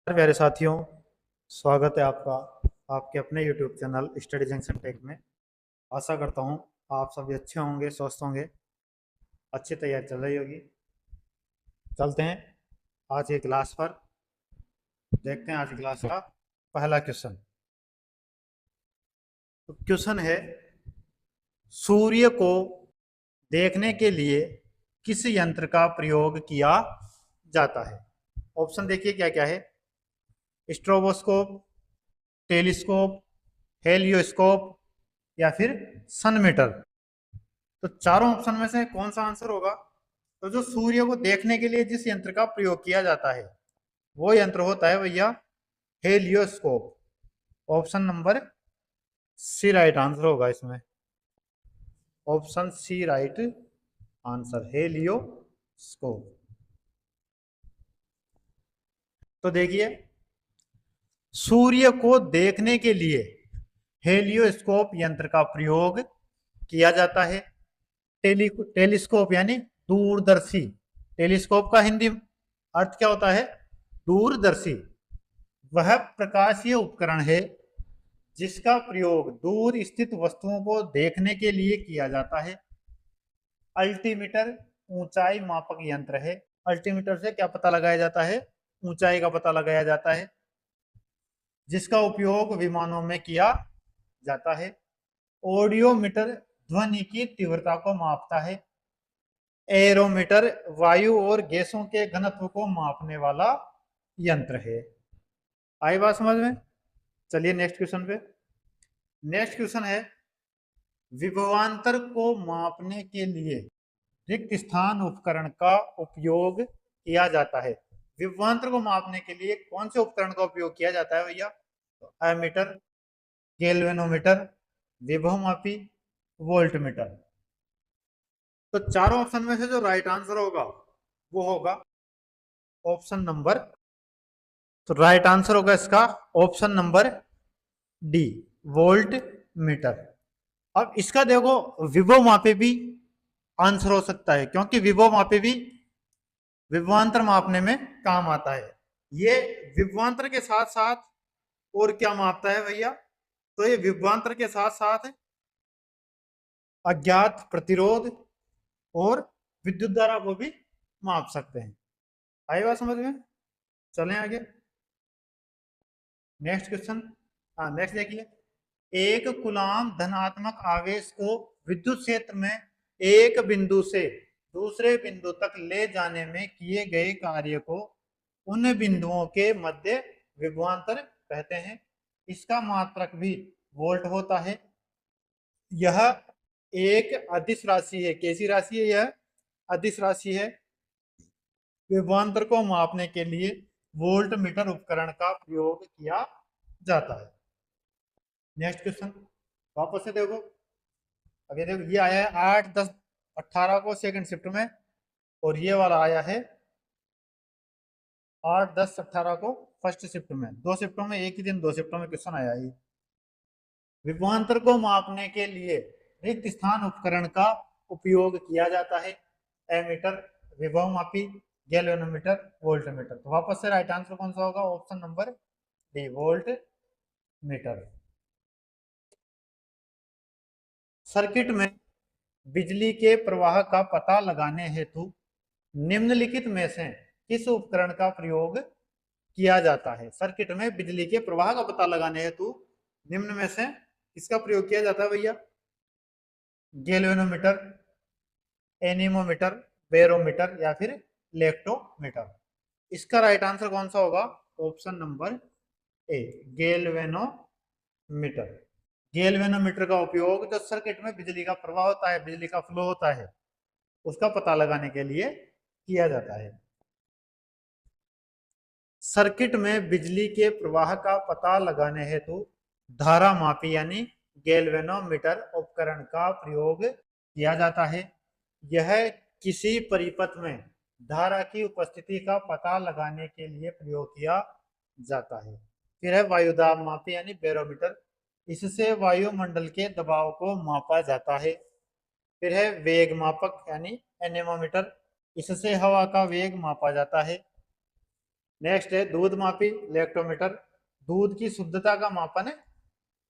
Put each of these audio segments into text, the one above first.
प्यारे साथियों, स्वागत है आपका आपके अपने YouTube channel Study Junction Tech में। आशा करता हूँ आप सभी अच्छे होंगे, स्वस्थ होंगे, अच्छी तैयारी चल रही होगी। चलते हैं आज के क्लास पर, देखते हैं आज की क्लास का पहला क्वेश्चन। तो क्वेश्चन है, सूर्य को देखने के लिए किस यंत्र का प्रयोग किया जाता है? ऑप्शन देखिए क्या क्या है। स्ट्रोबोस्कोप, टेलीस्कोप, हेलियोस्कोप या फिर सनमीटर। तो चारों ऑप्शन में से कौन सा आंसर होगा? तो जो सूर्य को देखने के लिए जिस यंत्र का प्रयोग किया जाता है वो यंत्र होता है भैया helioscope. Option number C right answer होगा इसमें। Option C right answer, helioscope. तो देखिए, सूर्य को देखने के लिए हेलियोस्कोप यंत्र का प्रयोग किया जाता है। टेलीस्कोप यानी दूरदर्शी। टेलीस्कोप का हिंदी अर्थ क्या होता है? दूरदर्शी। वह प्रकाशीय उपकरण है जिसका प्रयोग दूर स्थित वस्तुओं को देखने के लिए किया जाता है। अल्टीमीटर ऊंचाई मापक यंत्र है। अल्टीमीटर से क्या पता लगाया जाता है? ऊंचाई का पता लगाया जाता है, जिसका उपयोग विमानों में किया जाता है। ऑडियोमीटर ध्वनि की तीव्रता को मापता है। एरोमीटर वायु और गैसों के घनत्व को मापने वाला यंत्र है। आई बात समझ में? चलिए नेक्स्ट क्वेश्चन पे। नेक्स्ट क्वेश्चन है, विभवांतर को मापने के लिए रिक्त स्थान उपकरण का उपयोग किया जाता है। विभवांतर को मापने के लिए कौन से उपकरण का उपयोग किया जाता है भैया? तो एमीटर, गैल्वेनोमीटर, विभवमापी, वोल्टमीटर। तो चारों ऑप्शन में से जो राइट आंसर होगा वो होगा ऑप्शन नंबर, तो राइट आंसर होगा इसका option number D, volt meter. अब इसका देखो, विभव मापे भी आंसर हो सकता है, क्योंकि विभव मापे भी विभवांतर मापने में काम आता है। ये विभवांतर के साथ साथ और क्या मापता है भैया? तो ये विभवांतर के साथ साथ अज्ञात प्रतिरोध और विद्युत धारा को भी माप सकते हैं। आई बात समझ में? चलें आगे। Next question. हाँ, नेक्स्ट देखिए, एक कूलाम धनात्मक आवेश को विद्युत क्षेत्र में एक बिंदु से दूसरे बिंदु तक ले जाने में किए गए कार्य को उन बिंदुओं के मध्य विभवांतर कहते हैं। इसका मात्रक भी वोल्ट होता है। यह एक अदिश राशि है। कैसी राशि है यह? अदिश राशि है। विभवांतर को मापने के लिए वोल्ट मीटर उपकरण का प्रयोग किया जाता है। नेक्स्ट क्वेश्चन वापस से देखो। अभी देखो, ये आया है 8, 10, 18 को सेकंड शिफ्ट में, और ये वाला आया है 8, 10, 18 को फर्स्ट शिफ्ट में। दो शिफ्टों में, एक ही दिन दो शिफ्टों में क्वेश्चन आया है। विभवांतर को मापने के लिए रिक्त स्थान उपकरण का उपयोग किया जाता है। एमीटर, विभवमापी, गैल्वेनोमीटर, वोल्टमीटर। तो वापस से राइट आंसर कौन सा होगा? Option number D, voltmeter. Circuit में बिजली के प्रवाह का पता लगाने हेतु निम्नलिखित में से किस उपकरण का प्रयोग किया जाता है? सर्किट में बिजली के प्रवाह का पता लगाने हेतु निम्न में से किसका प्रयोग किया जाता है भैया? गैल्वेनोमीटर, एनीमोमीटर, बैरोमीटर या फिर लेक्टोमीटर। इसका राइट आंसर कौन सा होगा? Option number A, galvanometer. Galvanometer का उपयोग जो सर्किट में बिजली का प्रवाह होता है, बिजली का फ्लो होता है, उसका पता लगाने के लिए किया जाता है। सर्किट में बिजली के प्रवाह का पता लगाने हेतु धारा मापी यानी गैल्वेनोमीटर उपकरण का प्रयोग किया जाता है। यह किसी परिपथ में धारा की उपस्थिति का पता लगाने के लिए प्रयोग किया जाता है। फिर है वायुदाब मापी यानी बैरोमीटर। इससे वायुमंडल के दबाव को मापा जाता है। फिर है वेग मापक यानी एनेमोमीटर। इससे हवा का वेग मापा जाता है। नेक्स्ट है दूध मापी लैक्टोमीटर, दूध की शुद्धता का मापन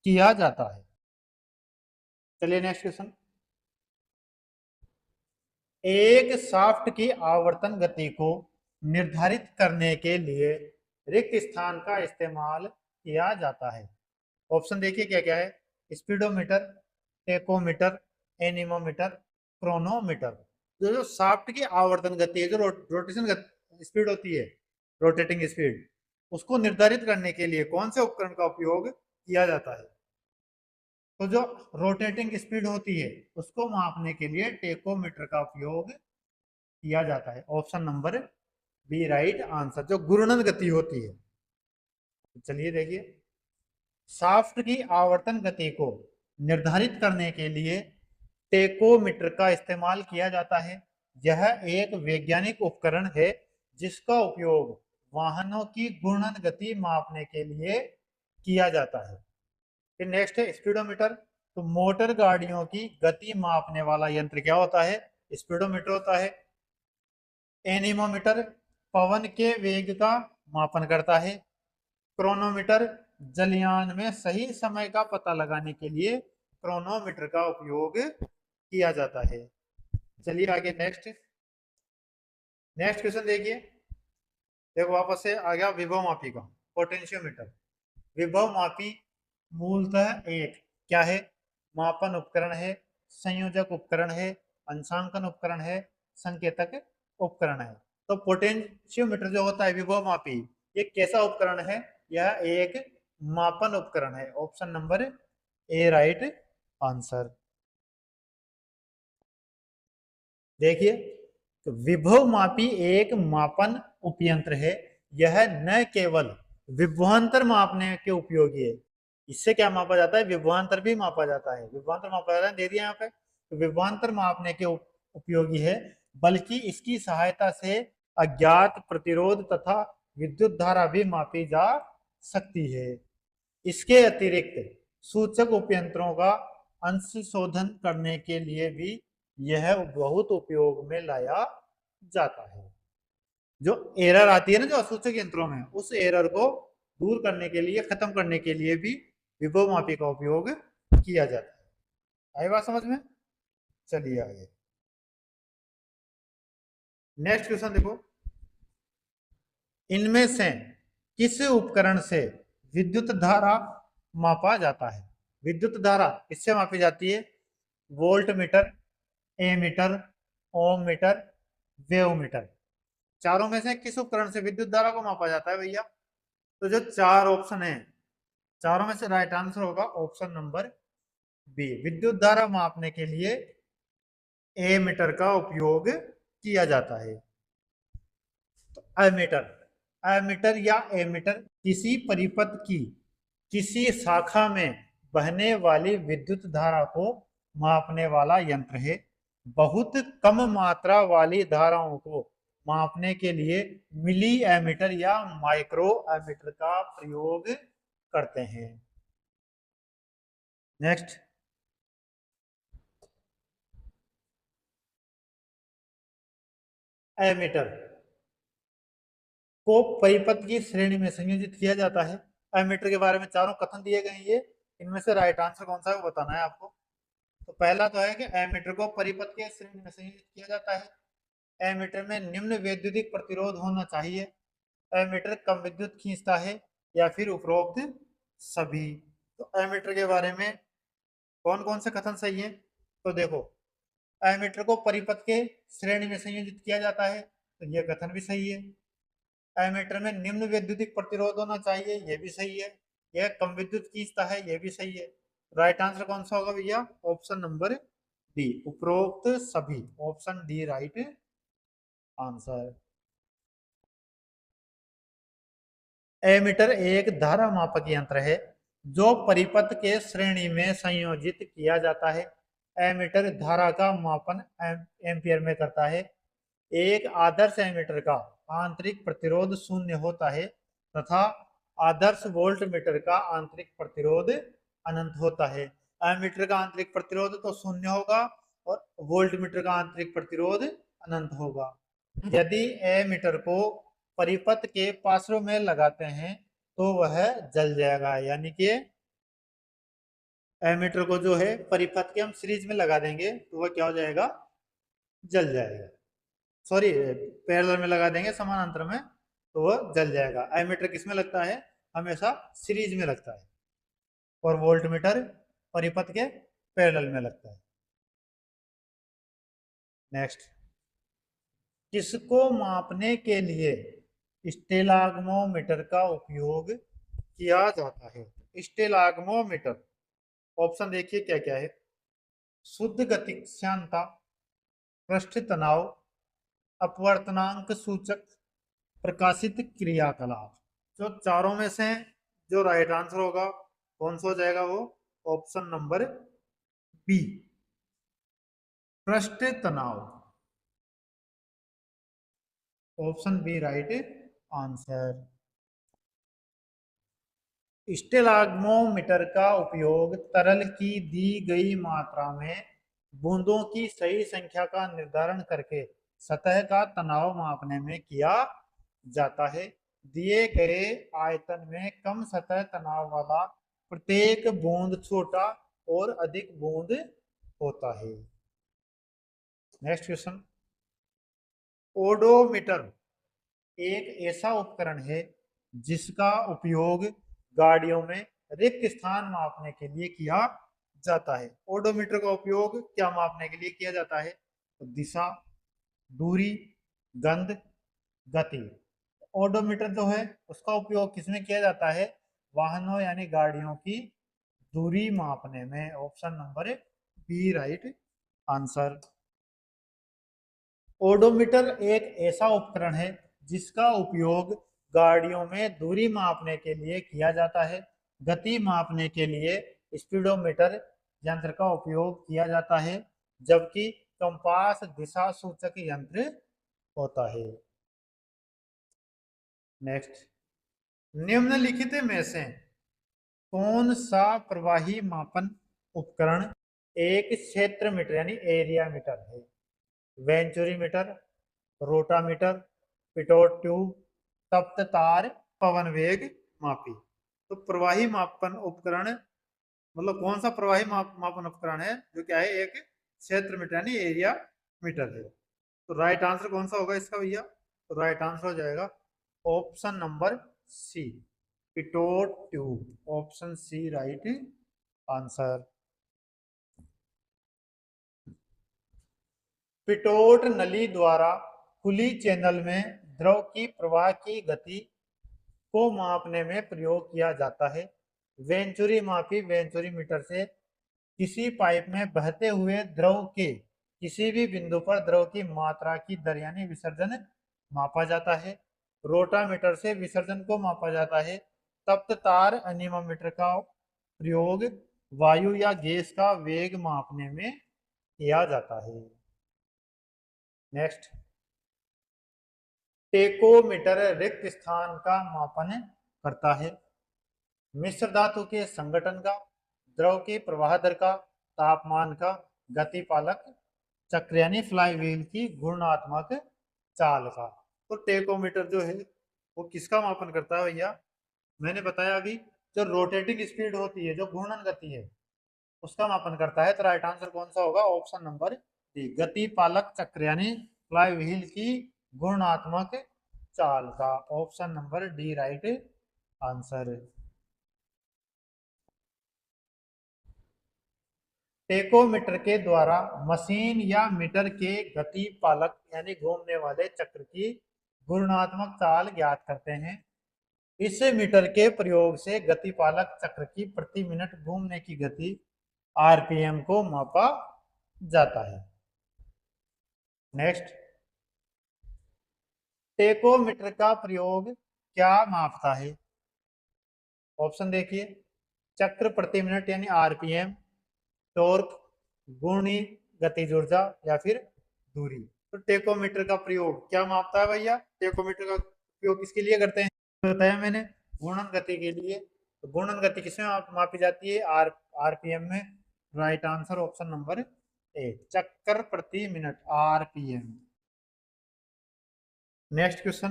किया जाता है। चलिए नेक्स्ट क्वेश्चन, एक शाफ्ट की आवर्तन गति को निर्धारित करने के लिए रिक्त स्थान का इस्तेमाल किया जाता है। ऑप्शन देखिए क्या क्या है, स्पीडोमीटर, टेकोमीटर, एनीमोमीटर, क्रोनोमीटर। जो शाफ्ट की आवर्तन गति है, जो रोटेशन स्पीड होती है, रोटेटिंग स्पीड, उसको निर्धारित करने के लिए कौन से उपकरण का उपयोग किया जाता है? तो जो रोटेटिंग स्पीड होती है उसको मापने के लिए टेकोमीटर का उपयोग किया जाता है। Option number B right answer, जो घूर्णन गति होती है। चलिए देखिए, शाफ्ट की आवर्तन गति को निर्धारित करने के लिए टेकोमीटर का इस्तेमाल किया जाता है। यह एक वैज्ञानिक उपकरण है जिसका उपयोग वाहनों की घूर्णन गति मापने के लिए किया जाता है। फिर नेक्स्ट है स्पीडोमीटर। तो मोटर गाड़ियों की गति मापने वाला यंत्र क्या होता है? स्पीडोमीटर होता है। एनीमोमीटर पवन के वेग का मापन करता है। क्रोनोमीटर जलयान में सही समय का पता लगाने के लिए क्रोनोमीटर का उपयोग किया जाता है। चलिए आगे नेक्स्ट क्वेश्चन देखिए। देखो वापस से आ गया विभव मापी का, पोटेंशियोमीटर। विभव मापी मूलतः एक क्या है? मापन उपकरण है, संयोजक उपकरण है, अंशांकन उपकरण है, संकेतक उपकरण है। तो पोटेंशियोमीटर जो होता है विभव मापी, ये कैसा उपकरण है? यह एक मापन उपकरण है। ऑप्शन नंबर ए राइट आंसर। देखिए, तो विभव मापी एक मापन उपयंत्र है। यह न केवल विभवांतर मापने के उपयोगी है, इससे क्या मापा जाता है? विभवांतर भी मापा जाता है। विभवांतर मापा जाता है, दे दिया यहाँ पे, तो विभवांतर मापने के उपयोगी है, बल्कि इसकी सहायता से अज्ञात प्रतिरोध तथा विद्युत धारा भी मापी जा सकती है। इसके अतिरिक्त सूचक उपयंत्रों का अंश शोधन करने के लिए भी यह बहुत उपयोग में लाया जाता है। जो एरर आती है ना जो असूचक यंत्रों में, उस एरर को दूर करने के लिए, खत्म करने के लिए भी विभव मापी का उपयोग किया जाता है। आई बात समझ में? चलिए आगे नेक्स्ट क्वेश्चन देखो, इनमें से किस उपकरण से विद्युत धारा मापा जाता है? विद्युत धारा किससे मापी जाती है? वोल्ट मीटर, एमीटर, ओम मीटर, वेव मीटर। चारों में से किस उपकरण से विद्युत धारा को मापा जाता है भैया? तो जो चार ऑप्शन है, चारों में से राइट आंसर होगा ऑप्शन नंबर बी। विद्युत धारा मापने के लिए एमीटर का उपयोग किया जाता है। तो एमीटर, एमीटर या एमीटर किसी परिपथ की किसी शाखा में बहने वाली विद्युत धारा को मापने वाला यंत्र है। बहुत कम मात्रा वाली धाराओं को मापने के लिए मिली एमीटर या माइक्रो एमीटर का प्रयोग करते हैं। नेक्स्ट, एमीटर को परिपथ की श्रेणी में संयोजित किया जाता है। एमीटर के बारे में चारों कथन दिए गए हैं, ये इनमें से राइट आंसर कौन सा है वो बताना है आपको। तो पहला तो है कि एमीटर को परिपथ के श्रेणी में संयोजित किया जाता है। एमीटर में निम्न वैद्युतिक प्रतिरोध होना चाहिए। एमीटर कम विद्युत खींचता है, या फिर उपरोक्त सभी। तो एमीटर के बारे में कौन कौन से कथन सही है? तो देखो, एमीटर को परिपथ के श्रेणी में संयोजित किया जाता है, तो यह कथन भी सही है। एमीटर में निम्न वैद्युतिक प्रतिरोध होना चाहिए, यह भी सही है। यह कम विद्युत खींचता है, यह भी सही है। राइट आंसर कौन सा होगा भैया? ऑप्शन नंबर डी, उपरोक्त सभी। Option D right answer. Ammeter एक धारा मापक यंत्र है जो परिपथ के श्रेणी में संयोजित किया जाता है। एमीटर धारा का मापन एम्पियर में करता है। एक आदर्श एमीटर का आंतरिक प्रतिरोध शून्य होता है तथा आदर्श वोल्ट मीटर का आंतरिक प्रतिरोध अनंत होता है। एमीटर का आंतरिक प्रतिरोध तो शून्य होगा और वोल्ट मीटर का आंतरिक प्रतिरोध अनंत होगा। यदि एमीटर को परिपथ के पार्श्व में लगाते हैं तो वह जल जाएगा, यानी कि एमीटर को जो है परिपथ के हम सीरीज में लगा देंगे तो वह क्या हो जाएगा, जल जाएगा। सॉरी, पैरेलल में लगा देंगे समानांतर में तो वह जल जाएगा। एमीटर किस में लगता है, हमेशा सीरीज में लगता है, और वोल्टमीटर परिपथ के पैरेलल में लगता है। नेक्स्ट, किसको मापने के लिए स्टेलाग्मोमीटर का उपयोग किया जाता है। स्टेलाग्मोमीटर, ऑप्शन देखिए क्या क्या है। शुद्ध गतिक्षांता, पृष्ठ तनाव, अपवर्तनांक सूचक, प्रकाशित क्रियाकलाप। जो चारों में से जो राइट आंसर होगा कौन सा हो जाएगा, वो ऑप्शन नंबर बी, पृष्ठ तनाव। Option B right answer. Stalagmometer का उपयोग तरल की दी गई मात्रा में बूंदों की सही संख्या का निर्धारण करके सतह का तनाव मापने में किया जाता है। दिए गए आयतन में कम सतह तनाव वाला प्रत्येक बूंद छोटा और अधिक बूंद होता है। नेक्स्ट क्वेश्चन, ओडोमीटर एक ऐसा उपकरण है जिसका उपयोग गाड़ियों में रिक्त स्थान मापने के लिए किया जाता है। ओडोमीटर का उपयोग क्या मापने के लिए किया जाता है, तो दिशा, दूरी, गंध, गति। ओडोमीटर जो है उसका उपयोग किसमें किया जाता है, वाहनों यानी गाड़ियों की दूरी मापने में। Option number B right answer. Odometer एक ऐसा उपकरण है जिसका उपयोग गाड़ियों में दूरी मापने के लिए किया जाता है। गति मापने के लिए स्पीडोमीटर यंत्र का उपयोग किया जाता है, जबकि कंपास दिशा सूचक यंत्र होता है। नेक्स्ट, निम्नलिखित में से कौन सा प्रवाही मापन उपकरण एक क्षेत्र मीटर यानी एरिया मीटर है। Venturi meter, rotameter, Pitot tube, तप्त तार, पवन वेग मापी। तो प्रवाही मापन उपकरण मतलब कौन सा प्रवाही मापन उपकरण है जो क्या है, एक क्षेत्र मीटर यानी एरिया मीटर है। तो राइट आंसर कौन सा होगा इसका भैया, तो राइट आंसर हो जाएगा option number C, pitot tube. Option C right answer. Pitot नली द्वारा खुली चैनल में द्रव की प्रवाह की गति को मापने में प्रयोग किया जाता है। वेंचुरी मापी वेंचुरी मीटर से किसी पाइप में बहते हुए द्रव के किसी भी बिंदु पर द्रव की मात्रा की दर यानी विसर्जन मापा जाता है। रोटामीटर से विसर्जन को मापा जाता है। तप्त तार एनीमोमीटर का प्रयोग वायु या गैस का वेग मापने में किया जाता है। नेक्स्ट, टेकोमीटर रिक्त स्थान का मापन करता है। मिश्र धातु के संगठन का, द्रव के प्रवाह दर का, तापमान का, गतिपालक चक्र यानी फ्लाईव्हील की घूर्णात्मक चाल का। तो टेकोमीटर जो है वो किसका मापन करता है भैया, मैंने बताया अभी जो रोटेटिंग स्पीड होती है, जो घूर्णन गति है, उसका मापन करता है। तो राइट आंसर कौन सा होगा, ऑप्शन नंबर डी, गतिपालक चक्र यानी फ्लाईव्हील की घूर्णात्मक चाल का। Option number D right answer. Tachometer के द्वारा मशीन या मीटर के गति पालक यानी घूमने वाले चक्र की घूर्णात्मक चाल ज्ञात करते हैं। इस मीटर के प्रयोग से गति पालक चक्र की प्रति मिनट घूमने की गति आरपीएम को मापा जाता है। नेक्स्ट, टेकोमीटर का प्रयोग क्या मापता है। ऑप्शन देखिए, चक्र प्रति मिनट यानी आरपीएम, टॉर्क, घूर्णी गतिज ऊर्जा, या फिर दूरी। तो टेकोमीटर का प्रयोग क्या मापता है भैया, टेकोमीटर का प्रयोग किसके लिए करते हैं, बताया मैंने, घूर्णन गति के लिए। तो घूर्णन गति किसमें मापी जाती है, आरपीएम में। राइट आंसर ऑप्शन नंबर ए, चक्कर प्रति minute RPM. Next question,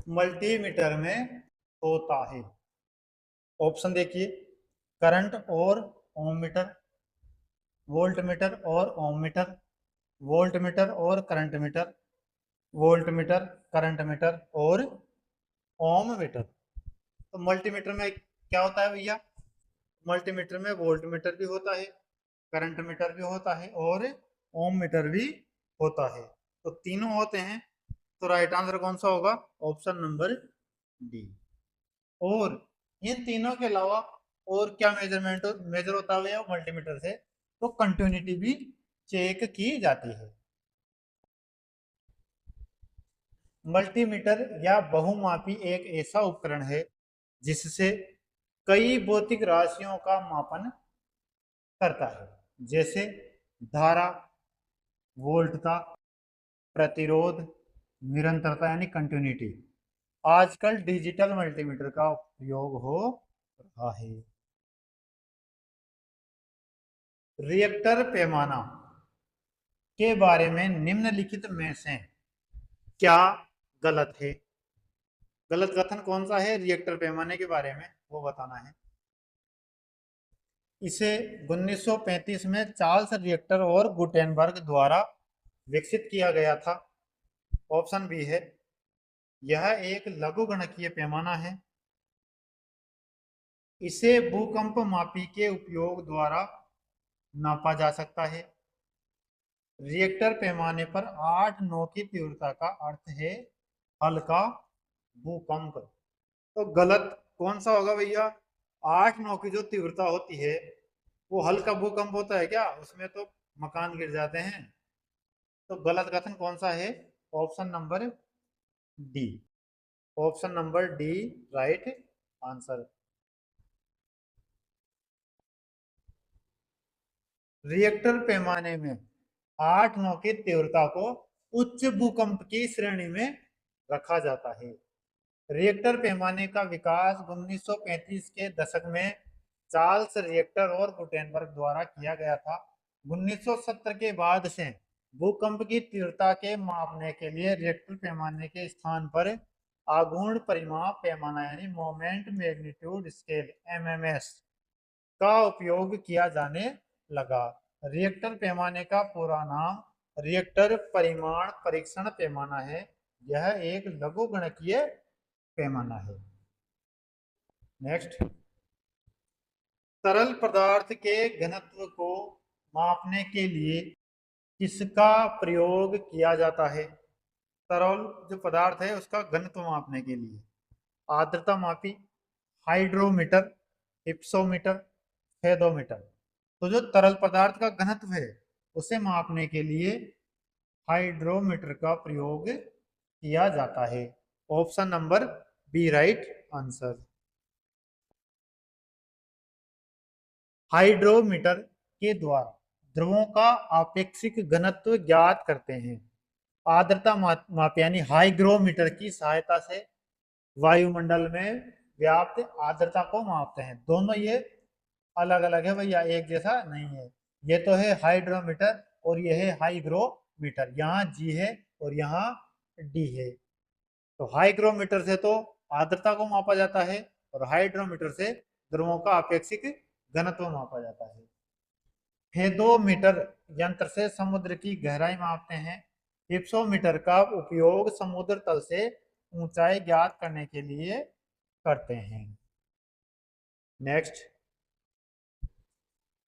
multimeter में होता है? ऑप्शन देखिए, करंट और ओम मीटर, वोल्ट मीटर और ओम मीटर, वोल्ट मीटर और current meter, volt meter, current meter और ओम मीटर। तो मल्टीमीटर में क्या होता है भैया? मल्टीमीटर में वोल्ट मीटर भी होता है, करंट मीटर भी होता है और ओम मीटर भी होता है। तो तीनों होते हैं। तो राइट आंसर कौन सा होगा? Option number D. और इन तीनों के अलावा और क्या मेजर होता है मल्टीमीटर से? तो कंटिन्यूटी भी चेक की जाती है। मल्टीमीटर या बहुमापी एक ऐसा उपकरण है जिससे कई भौतिक राशियों का मापन करता है, जैसे धारा, वोल्टता, प्रतिरोध, निरंतरता यानी कंटिन्यूटी। आजकल डिजिटल मल्टीमीटर का उपयोग हो रहा है। रिएक्टर पैमाना के बारे में निम्नलिखित में से क्या गलत है? गलत कथन कौन सा है रिएक्टर पैमाने के बारे में, वो बताना है। इसे 1935 में चार्ल्स रिएक्टर और गुटेनबर्ग द्वारा विकसित किया गया था। ऑप्शन बी है, यह एक लघुगणकीय पैमाना है। इसे भूकंप मापी के उपयोग द्वारा नापा जा सकता है। रिएक्टर पैमाने पर 8-9 की तीव्रता का अर्थ है हल्का भूकंप। तो गलत कौन सा होगा भैया? 8-9 की जो तीव्रता होती है वो हल्का भूकंप होता है क्या? उसमें तो मकान गिर जाते हैं। तो गलत कथन कौन सा है? Option number D. Option number D right answer. Reactor पैमाने में 8-9 की तीव्रता को उच्च भूकंप की श्रेणी में रखा जाता है। रिएक्टर पैमाने का विकास 1935 के दशक में चार्ल्स रिएक्टर और गुटेनबर्ग द्वारा किया गया था। 1970 के बाद से भूकंप की तीव्रता के मापने के लिए रिएक्टर पैमाने के स्थान पर आघूर्ण परिमाप पैमाना यानी मोमेंट मैग्नीट्यूड स्केल एमएमएस का उपयोग किया जाने लगा। रिएक्टर पैमाने का पूरा नाम रिएक्टर परिमाण परीक्षण पैमाना है। यह एक लघुगणकीय पैमाना है। नेक्स्ट, तरल पदार्थ के घनत्व को मापने के लिए किसका प्रयोग किया जाता है? तरल जो पदार्थ है उसका घनत्व मापने के लिए आर्द्रता मापी, हाइड्रोमीटर, हिप्सोमीटर, फेदोमीटर। तो जो तरल पदार्थ का घनत्व है उसे मापने के लिए हाइड्रोमीटर का प्रयोग किया जाता है। Option number B right answer. Hydrometer के द्वारा द्रवों का आपेक्षिक घनत्व ज्ञात करते हैं। आर्द्रता माप यानी हाइग्रोमीटर की सहायता से वायुमंडल में व्याप्त आर्द्रता को मापते हैं। दोनों ये अलग अलग है भैया, एक जैसा नहीं है। ये तो है हाइड्रोमीटर और ये है हाइग्रोमीटर। यहाँ जी है और यहाँ डी है। तो हाइग्रोमीटर से तो आर्द्रता को मापा जाता है और हाइड्रोमीटर से द्रवों का अपेक्षित घनत्व मापा जाता है। फेदोमीटर यंत्र से समुद्र की गहराई मापते हैं। हिप्सोमीटर का उपयोग समुद्र तल से ऊंचाई ज्ञात करने के लिए करते हैं। नेक्स्ट,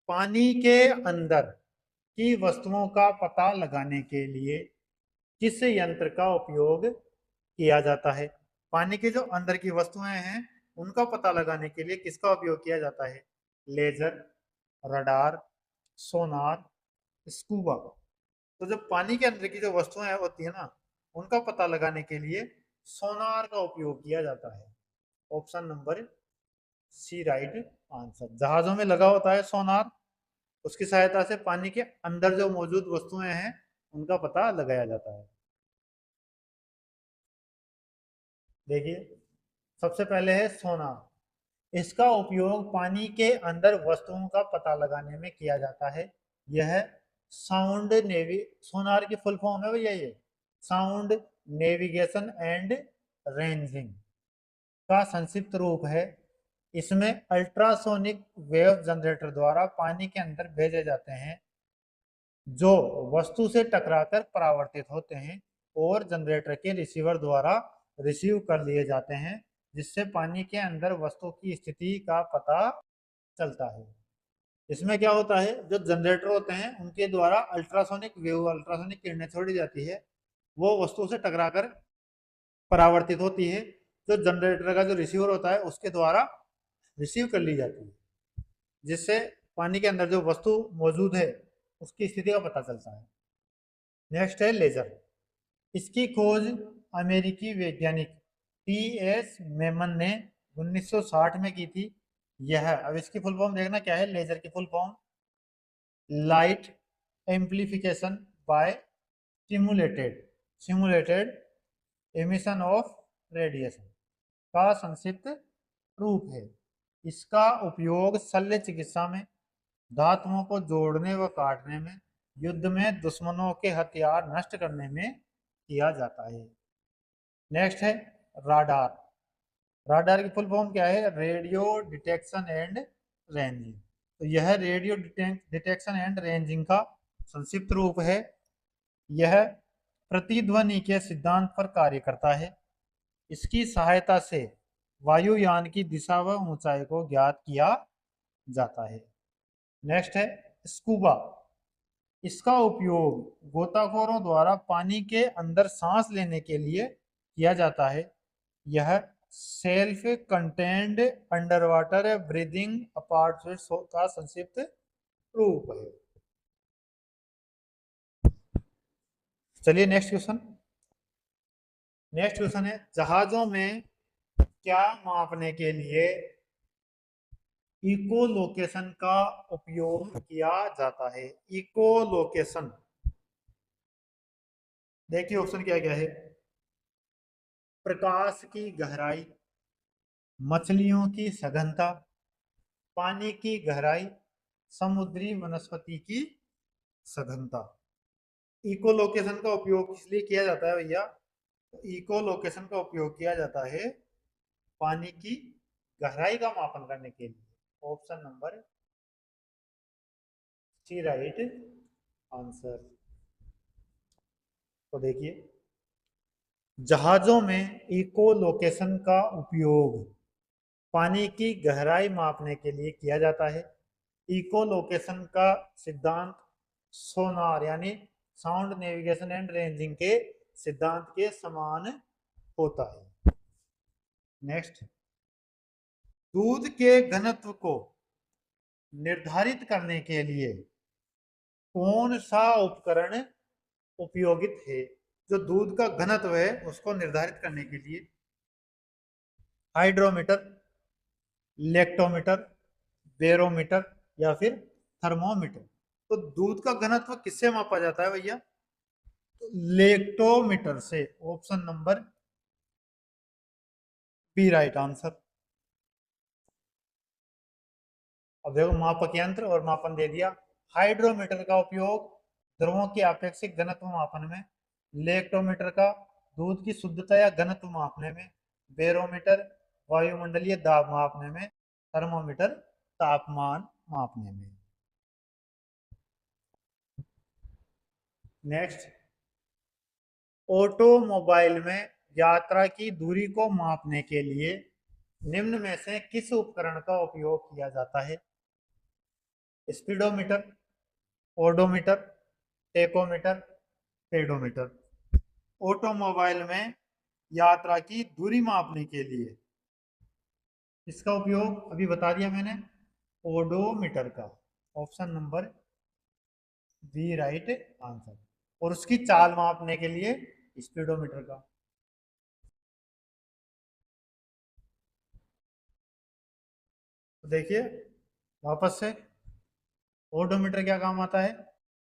पानी के अंदर की वस्तुओं का पता लगाने के लिए किस यंत्र का उपयोग किया जाता है? पानी के जो अंदर की वस्तुएं हैं उनका पता लगाने के लिए किसका उपयोग किया जाता है? लेजर, रडार, सोनार, स्कूबा। तो जो पानी के अंदर की जो वस्तुएं होती है ना उनका पता लगाने के लिए सोनार का उपयोग किया जाता है। Option number C right answer. जहाजों में लगा होता है सोनार, उसकी सहायता से पानी के अंदर जो मौजूद वस्तुएं हैं उनका पता लगाया जाता है। देखिए, सबसे पहले है सोनार। इसका उपयोग पानी के अंदर वस्तुओं का पता लगाने में किया जाता है। यह साउंड नेवी सोनार की फुल फॉर्म है भैया, ये साउंड नेविगेशन एंड रेंजिंग का संक्षिप्त रूप है। इसमें अल्ट्रासोनिक वेव जनरेटर द्वारा पानी के अंदर भेजे जाते हैं जो वस्तु से टकराकर परावर्तित होते हैं और जनरेटर के रिसीवर द्वारा रिसीव कर लिए जाते हैं, जिससे पानी के अंदर वस्तु की स्थिति का पता चलता है। इसमें क्या होता है, जो जनरेटर होते हैं उनके द्वारा अल्ट्रासोनिक वेव, अल्ट्रासोनिक किरणें छोड़ी जाती है, वो वस्तु से टकराकर परावर्तित होती है, जो जनरेटर का जो रिसीवर होता है उसके द्वारा रिसीव कर ली जाती है, जिससे पानी के अंदर जो वस्तु मौजूद है उसकी स्थिति का पता चलता है। नेक्स्ट है लेजर। इसकी खोज अमेरिकी वैज्ञानिक टी.एस. मेमन ने 1960 में की थी। यह, अब इसकी फुल फॉर्म देखना क्या है, लेजर की full form light amplification by simulated emission of radiation का संक्षिप्त रूप है। इसका उपयोग शल्य चिकित्सा में, धातुओं को जोड़ने व काटने में, युद्ध में दुश्मनों के हथियार नष्ट करने में किया जाता है। नेक्स्ट है राडार। राडार की फुल फॉर्म क्या है, रेडियो डिटेक्शन एंड रेंजिंग। तो यह रेडियो डिटेक्शन एंड रेंजिंग का संक्षिप्त रूप है। यह प्रतिध्वनि के सिद्धांत पर कार्य करता है। इसकी सहायता से वायुयान की दिशा व ऊंचाई को ज्ञात किया जाता है। नेक्स्ट है स्कूबा। इसका उपयोग गोताखोरों द्वारा पानी के अंदर सांस लेने के लिए किया जाता है। यह self contained under water breathing apartments का संक्षिप्त रूप है। चलिए नेक्स्ट क्वेश्चन। नेक्स्ट क्वेश्चन है, जहाजों में क्या मापने के लिए इको लोकेशन का उपयोग किया जाता है? इको लोकेशन, देखिए ऑप्शन क्या क्या है, प्रकाश की गहराई, मछलियों की सघनता, पानी की गहराई, समुद्री वनस्पति की सघनता। इको लोकेशन का उपयोग किस लिए किया जाता है भैया? इको लोकेशन का उपयोग किया जाता है पानी की गहराई का मापन करने के लिए। Option number C right answer. तो देखिए, जहाजों में इको लोकेशन का उपयोग पानी की गहराई मापने के लिए किया जाता है। इको लोकेशन का सिद्धांत सोनार यानी साउंड नेविगेशन एंड रेंजिंग के सिद्धांत के समान होता है। नेक्स्ट, दूध के घनत्व को निर्धारित करने के लिए कौन सा उपकरण उपयोगित है? जो दूध का घनत्व है उसको निर्धारित करने के लिए हाइड्रोमीटर, लेक्टोमीटर, बेरोमीटर या फिर थर्मोमीटर। तो दूध का घनत्व किससे मापा जाता है भैया? तो लेक्टोमीटर से। Option number B right answer. अब देखो, मापक यंत्र और मापन दे दिया। हाइड्रोमीटर का उपयोग द्रवों के आपेक्षिक घनत्व मापन में, लेक्टोमीटर का दूध की शुद्धता या घनत्व मापने में, बेरोमीटर वायुमंडलीय दाब मापने में, थर्मोमीटर तापमान मापने में। नेक्स्ट, ऑटोमोबाइल में यात्रा की दूरी को मापने के लिए निम्न में से किस उपकरण का उपयोग किया जाता है? Speedometer, odometer, tachometer, pedometer. Automobile में यात्रा की दूरी मापने के लिए इसका उपयोग अभी बता दिया मैंने, ओडोमीटर का। Option number B right answer. और उसकी चाल मापने के लिए स्पीडोमीटर का। तो देखिए वापस से, ओडोमीटर क्या काम आता है?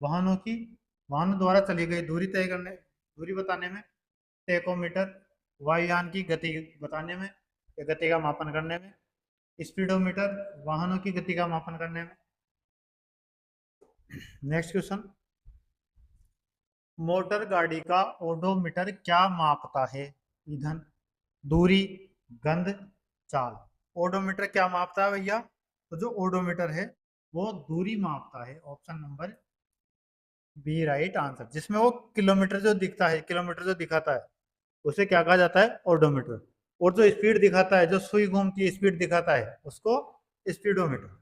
वाहनों द्वारा चली गई दूरी तय करने, दूरी बताने में। टेकोमीटर वायुयान की गति बताने में या गति का मापन करने में। स्पीडोमीटर वाहनों की गति का मापन करने में। नेक्स्ट क्वेश्चन, मोटर गाड़ी का ओडोमीटर क्या मापता है? ईंधन, दूरी, गंध, चाल। ओडोमीटर क्या मापता है भैया? तो जो ओडोमीटर है वो दूरी मापता है। Option number B right answer. जिसमें वो किलोमीटर जो दिखता है, किलोमीटर जो दिखाता है, उसे क्या कहा जाता है? ओडोमीटर। और जो स्पीड दिखाता है, जो सुई घूमती है स्पीड दिखाता है, उसको स्पीडोमीटर।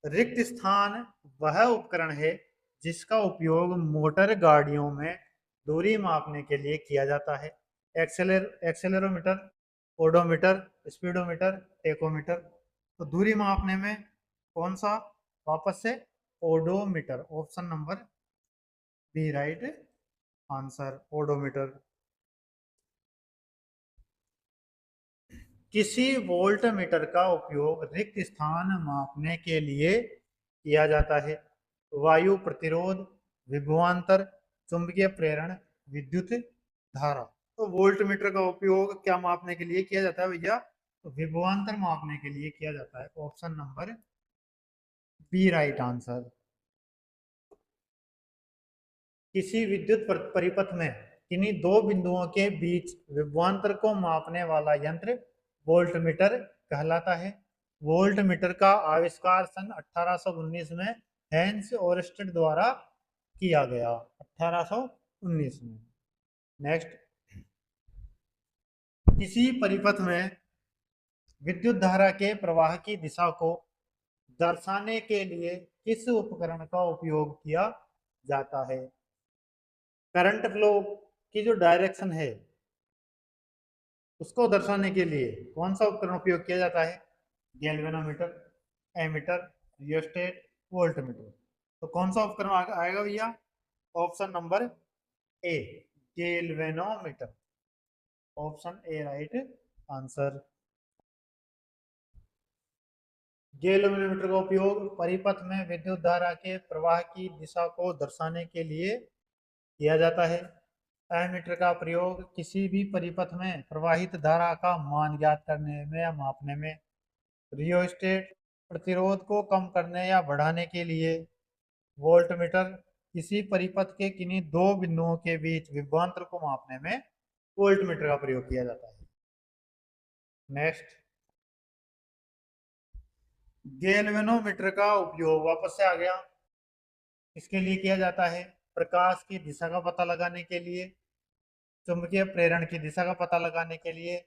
रिक्त स्थान वह उपकरण है जिसका उपयोग मोटर गाड़ियों में दूरी मापने के लिए किया जाता है। Accelerometer, odometer, speedometer, tachometer. तो दूरी मापने में कौन सा? वापस से odometer. Option number B right answer, odometer. किसी वोल्ट मीटर का उपयोग रिक्त स्थान मापने के लिए किया जाता है। वायु प्रतिरोध, विभवांतर, चुंबकीय प्रेरण, विद्युत धारा। तो वोल्ट मीटर का उपयोग क्या मापने के लिए किया जाता है भैया? तो विभवांतर मापने के लिए किया जाता है। Option number B right answer. किसी विद्युत परिपथ में किन्हीं दो बिंदुओं के बीच विभवांतर को मापने वाला यंत्र वोल्टमीटर कहलाता है। वोल्टमीटर का आविष्कार सन 1819 में हेंस ओरस्टेड द्वारा किया गया। 1819 में। नेक्स्ट, किसी परिपथ में विद्युत धारा के प्रवाह की दिशा को दर्शाने के लिए किस उपकरण का उपयोग किया जाता है? करंट फ्लो की जो डायरेक्शन है उसको दर्शाने के लिए कौन सा उपकरण उपयोग किया जाता है? Galvanometer, ammeter, rheostat, voltmeter. तो कौन सा उपकरण आएगा भैया? Option number A, galvanometer. Option A right answer. Galvanometer का उपयोग परिपथ में विद्युत धारा के प्रवाह की दिशा को दर्शाने के लिए किया जाता है। एमीटर का प्रयोग किसी भी परिपथ में प्रवाहित धारा का मान ज्ञात करने में या मापने में। रियोस्टेट प्रतिरोध को कम करने या बढ़ाने के लिए। वोल्टमीटर किसी परिपथ के किन्हीं दो बिंदुओं के बीच विभवांतर को मापने में वोल्टमीटर का प्रयोग किया जाता है। नेक्स्ट, गैल्वेनोमीटर का उपयोग वापस से आ गया, इसके लिए किया जाता है प्रकाश की दिशा का पता लगाने के लिए, चुंबकीय प्रेरण की दिशा का पता लगाने के लिए,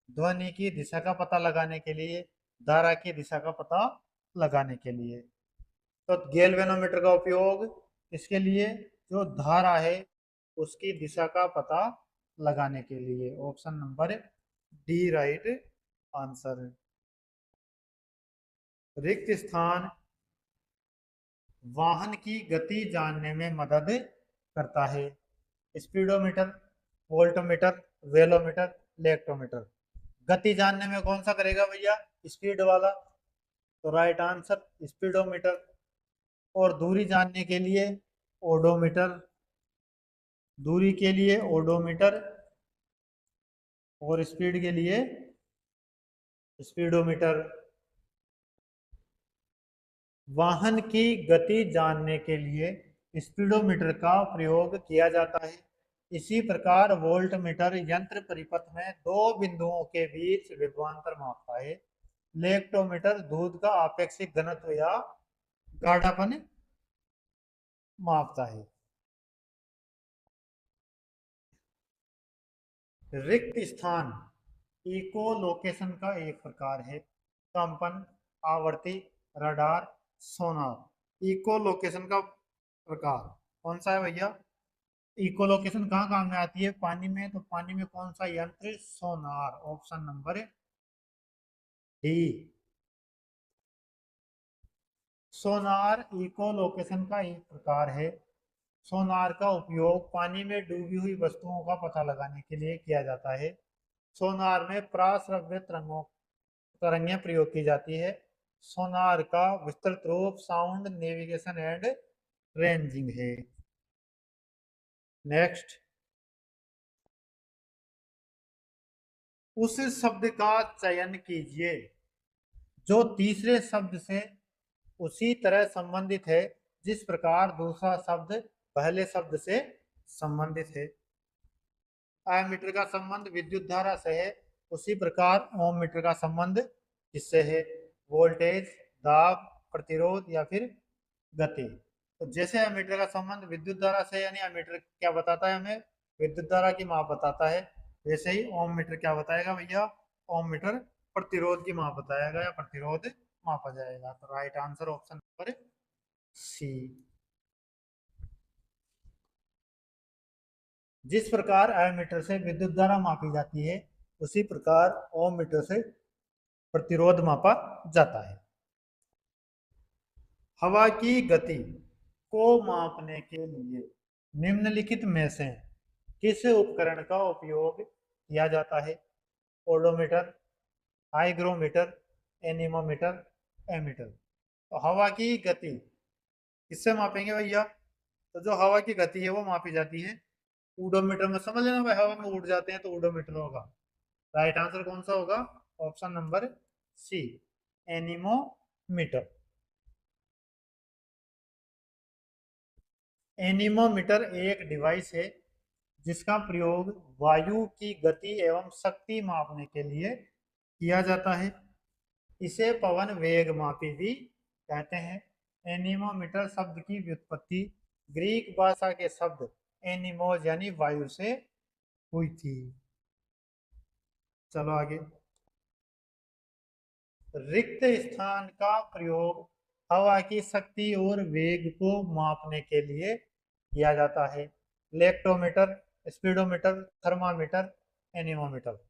ध्वनि की दिशा का पता लगाने के लिए, धारा की दिशा का पता लगाने के लिए। तो गैल्वेनोमीटर का उपयोग इसके लिए, जो धारा है उसकी दिशा का पता लगाने के लिए। Option number D right answer. रिक्त स्थान वाहन की गति जानने में मदद करता है। Speedometer, voltmeter, velometer, lactometer. गति जानने में कौन सा करेगा भैया? स्पीड वाला। तो राइट आंसर स्पीडोमीटर। और दूरी जानने के लिए ओडोमीटर, दूरी के लिए ओडोमीटर, और स्पीड के लिए स्पीडोमीटर। वाहन की गति जानने के लिए स्पीडोमीटर का प्रयोग किया जाता है। इसी प्रकार वोल्टमीटर यंत्र परिपथ में दो बिंदुओं के बीच विभवांतर मापता है। लेक्टोमीटर दूध का आपेक्षिक घनत्व या गाढ़ापन मापता है। रिक्त स्थान इको लोकेशन का एक प्रकार है। कंपन, आवर्ती, रडार, सोनार। इको लोकेशन का प्रकार कौन सा है भैया? इको लोकेशन कहाँ काम में आती है? पानी में। तो पानी में कौन सा यंत्र? Sonar. Option number D. Sonar echolocation का एक प्रकार है। सोनार का उपयोग पानी में डूबी हुई वस्तुओं का पता लगाने के लिए किया जाता है। सोनार में पराश्रव्य तरंगें प्रयोग की जाती है। सोनार का विस्तृत रूप साउंड नेविगेशन एंड रेंजिंग है। नेक्स्ट, उस शब्द का चयन कीजिए जो तीसरे शब्द से उसी तरह संबंधित है जिस प्रकार दूसरा शब्द पहले शब्द से संबंधित है। एमीटर का संबंध विद्युत धारा से है, उसी प्रकार ओम मीटर का संबंध किससे है? वोल्टेज, दाब, प्रतिरोध या फिर गति। तो जैसे एमीटर का संबंध विद्युत धारा से, यानी एमीटर क्या बताता है हमें? विद्युत धारा की माप बताता है। वैसे ही ओम मीटर क्या बताएगा भैया? ओम मीटर प्रतिरोध की माप बताएगा या प्रतिरोध मापा जाएगा। तो right answer option number C. जिस प्रकार एमीटर से विद्युत धारा मापी जाती है, उसी प्रकार ओम मीटर से प्रतिरोध मापा जाता है। हवा की गति को मापने के लिए निम्नलिखित में से किस उपकरण का उपयोग किया जाता है? Odometer, hygrometer, anemometer, ammeter. तो हवा की गति किससे मापेंगे भैया? तो जो हवा की गति है वो मापी जाती है ओडोमीटर में। समझ लेना भाई, हवा में उड़ जाते हैं तो ओडोमीटर होगा। राइट आंसर कौन सा होगा? Option number C, anemometer. Anemometer एक डिवाइस है जिसका प्रयोग वायु की गति एवं शक्ति मापने के लिए किया जाता है। इसे पवन वेग मापी भी कहते हैं। एनीमोमीटर शब्द की व्युत्पत्ति ग्रीक भाषा के शब्द एनीमोज यानी वायु से हुई थी। चलो आगे। रिक्त स्थान का प्रयोग हवा की शक्ति और वेग को मापने के लिए किया जाता है। Lactometer, speedometer, thermometer, anemometer.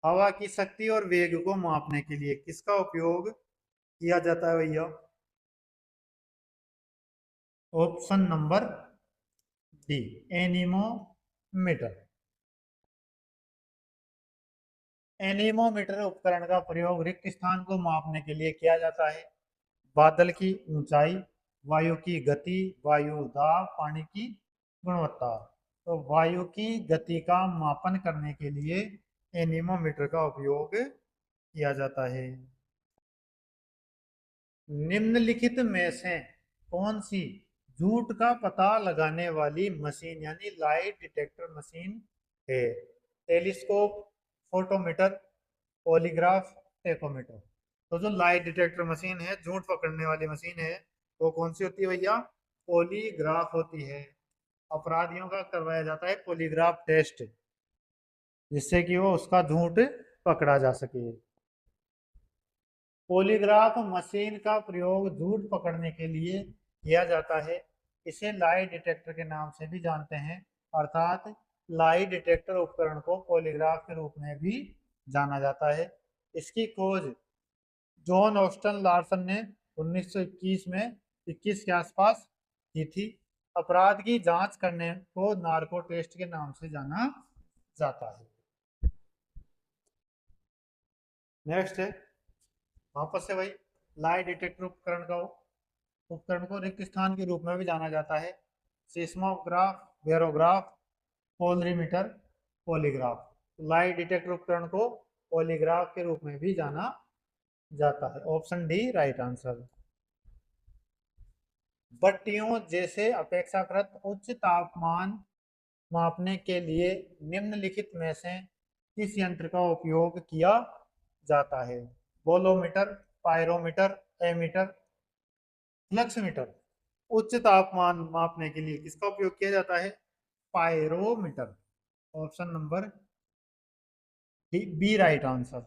हवा की शक्ति और वेग को मापने के लिए किसका उपयोग किया जाता है भैया? Option number D, anemometer. Anemometer उपकरण का प्रयोग रिक्त स्थान को मापने के लिए किया जाता है। बादल की ऊंचाई, वायु की गति, वायु दाब, पानी की गुणवत्ता। तो वायु की गति का मापन करने के लिए एनीमोमीटर का उपयोग किया जाता है। निम्नलिखित में से कौन सी झूठ का पता लगाने वाली मशीन यानी लाइट डिटेक्टर मशीन है? Telescope, photometer, polygraph, tachometer. तो जो लाइट डिटेक्टर मशीन है, झूठ पकड़ने वाली मशीन है, वो कौन सी होती है भैया? पॉलीग्राफ होती है। अपराधियों का करवाया जाता है पॉलीग्राफ टेस्ट, जिससे कि वो उसका झूठ पकड़ा जा सके। पॉलीग्राफ मशीन का प्रयोग झूठ पकड़ने के लिए किया जाता है। इसे लाइट डिटेक्टर के नाम से भी जानते हैं, अर्थात लाइट डिटेक्टर उपकरण को पॉलीग्राफ के रूप में भी जाना जाता है। इसकी खोज जॉन ऑस्टन लार्सन ने 1921 में 21 के आसपास की थी। अपराध की जांच करने को नार्को टेस्ट के नाम से जाना जाता है। नेक्स्ट है, वापस से वही लाइट डिटेक्टर उपकरण को रिक्त स्थान के रूप में भी जाना जाता है। Seismograph, barograph, polarimeter, polygraph. Light detector उपकरण को पॉलीग्राफ के रूप में भी जाना जाता है। Option D right answer. भट्टियों जैसे अपेक्षाकृत उच्च तापमान मापने के लिए निम्नलिखित में से किस यंत्र का उपयोग किया जाता है? Bolometer, pyrometer, ammeter, fluxmeter. उच्च तापमान मापने के लिए किसका उपयोग किया जाता है? Pyrometer. Option number B right answer.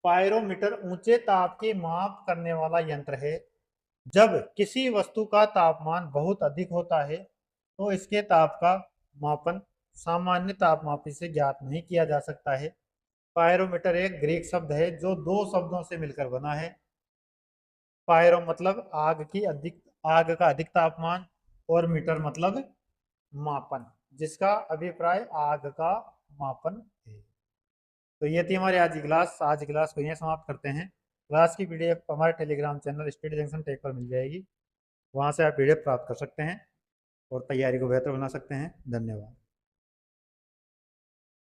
Pyrometer ऊंचे ताप की माप करने वाला यंत्र है। जब किसी वस्तु का तापमान बहुत अधिक होता है तो इसके ताप का मापन सामान्य तापमापी से ज्ञात नहीं किया जा सकता है। पायरोमीटर एक ग्रीक शब्द है जो दो शब्दों से मिलकर बना है। पायरो मतलब आग का अधिक तापमान, और मीटर मतलब मापन, जिसका अभिप्राय आग का मापन है। तो ये थी हमारी आज की क्लास। आज की क्लास को यहीं समाप्त करते हैं। क्लास की पीडीएफ हमारे Telegram channel Study Junction Tech पर मिल जाएगी। वहाँ से आप पीडीएफ प्राप्त कर सकते हैं और तैयारी को बेहतर बना सकते हैं। धन्यवाद।